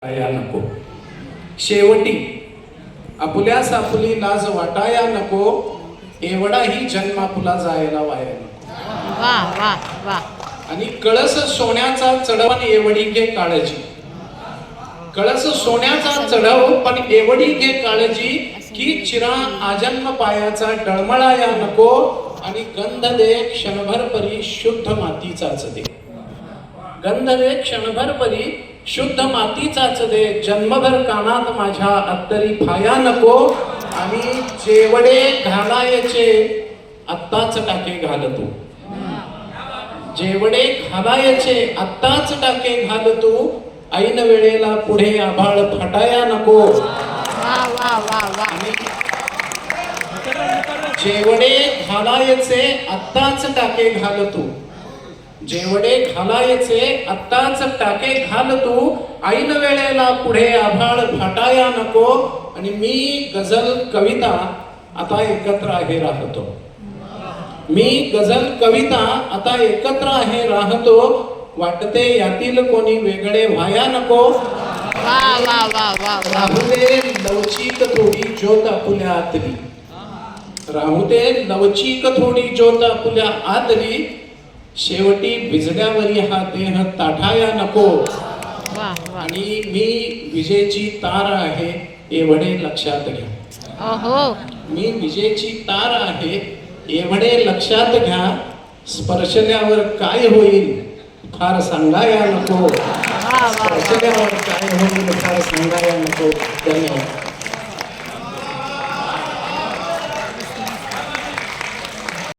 या नको शेवटी आपुल्यास आपुली लाज वाटाया नको एवढाही जन्म आपुला जायला वाया नको। वा वा वा। आणि कळस सोन्याचा चढवण एवढी घे काळजी, कळस सोन्याचा चढव पण एवढी घे काळजी की चिरा आजन्म पायाचा डळमळाया नको आणि गंध दे क्षणभर परी शुद्ध मातीचाच दे, गंध दे क्षणभर परी शुद्ध मातीचाच दे, जन्मभर कानात माझ्या अत्तरी फाया नको आणि जेवढे घालायचे आत्ताच टाके घाल तू, जेवढे घालायचे आत्ताच टाके घाल तू, ऐन वेळेला पुढे आभाळ फाटाया नको। वा वा वा वा। जेवढे घालायचे आत्ताच टाके घाल तू, जेवढे घालायचे आत्ताच टाके घाल तू, ऐन वेळेला पुढे आभाळ फाटाया नको आणि मी गझल कविता आता एकत्र आहे राहतो, मी गझल कविता आता एकत्र आहे राहतो, वाटते यातील कोणी वेगळे व्हाया नको। वा वा वा वा। राहू दे लवचिक थोडी ज्योत आपुल्या आतली, राहू दे लवचिक थोडी ज्योत आपुल्या आतली, शेवटी भिजल्यावरी हा देह ताठाया नको। वा वा। आणि मी विजेची तार आहे एवढे लक्षात घ्या, ओहो। मी विजेची तार आहे एवढे लक्षात घ्या, स्पर्शल्यावर काय होईल फार सांगाया नको, वा वा। स्पर्शल्यावर काय होईल फार सांगाया नको। धन्यवाद।